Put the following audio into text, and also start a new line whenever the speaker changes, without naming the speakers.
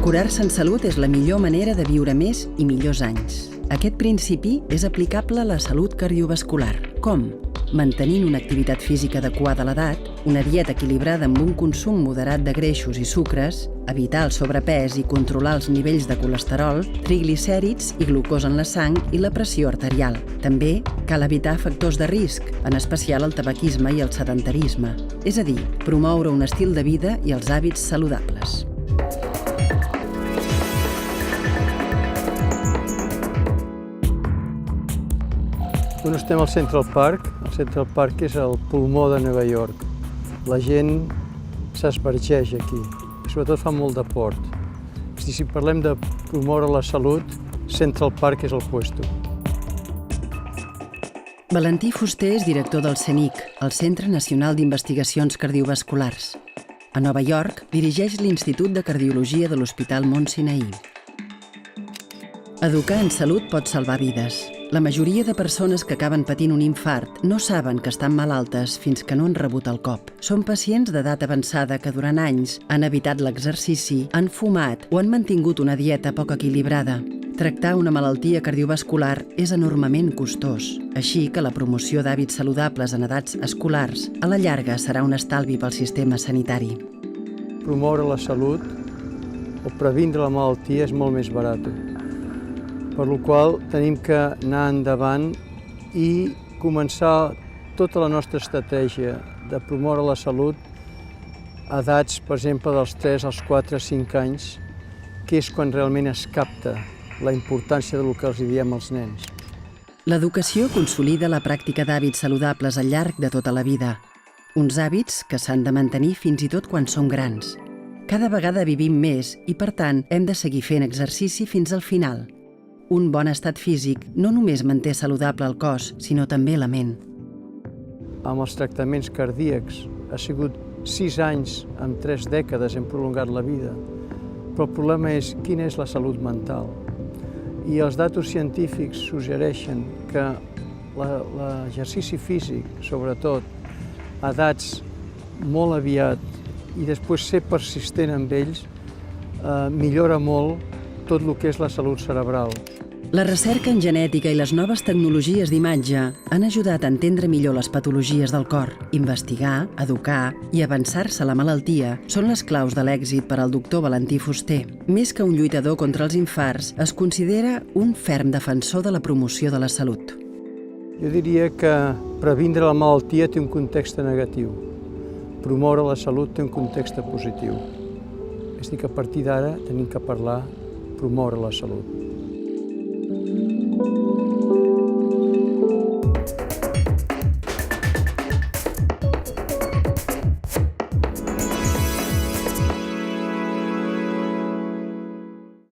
Curar-se en salut és la millor manera de viure més i millors anys. Aquest principi és aplicable a la salut cardiovascular. Com? Mantenint una activitat física adequada a l'edat, una dieta equilibrada amb un consum moderat de greixos i sucres, evitar el sobrepès i controlar els nivells de colesterol, triglicèrids i glucosa en la sang i la pressió arterial. També cal evitar factors de risc, en especial el tabaquisme i el sedentarisme, és a dir, promoure un estil de vida i els hàbits saludables.
Estem al Central Park. El Central Park és el pulmó de Nova York. La gent s'esbargeja aquí, sobretot fa molt de port. Si parlem de promoure la salut, Central Park és el puesto.
Valentí Fuster és director del CENIC, el Centre Nacional d'Investigacions Cardiovasculars. A Nova York dirigeix l'Institut de Cardiologia de l'Hospital Mont Sinaí. Educar en salut pot salvar vides. La majoria de persones que acaben patint un infart no saben que estan malaltes fins que no han rebut el cop. Són pacients d'edat avançada que durant anys han evitat l'exercici, han fumat o han mantingut una dieta poc equilibrada. Tractar una malaltia cardiovascular és enormement costós, així que la promoció d'hàbits saludables en edats escolars a la llarga serà un estalvi pel sistema sanitari.
Promoure la salut o previndre la malaltia és molt més barat. Per la qual tenim que anar endavant i començar tota la nostra estratègia de promoure la salut a edats, per exemple, dels 3 als 4 a 5 anys, que és quan realment es capta la importància del que els diem als nens.
L'educació consolida la pràctica d'hàbits saludables al llarg de tota la vida. Uns hàbits que s'han de mantenir fins i tot quan som grans. Cada vegada vivim més i, per tant, hem de seguir fent exercici fins al final. Un bon estat físic no només manté saludable el cos, sinó també la ment.
Amb els tractaments cardíacs ha sigut 6 anys, en 3 dècades hem prolongat la vida, però el problema és quina és la salut mental. I els datos científics suggereixen que l'exercici físic, sobretot a edats molt aviat, i després ser persistent amb ells, millora molt tot el que és la salut cerebral.
La recerca en genètica i les noves tecnologies d'imatge han ajudat a entendre millor les patologies del cor. Investigar, educar i avançar-se a la malaltia són les claus de l'èxit per al doctor Valentí Fuster. Més que un lluitador contra els infarts, es considera un ferm defensor de la promoció de la salut.
Jo diria que previndre la malaltia té un context negatiu. Promoure la salut té un context positiu. És a dir, que a partir d'ara tenim que parlar promoure la salut.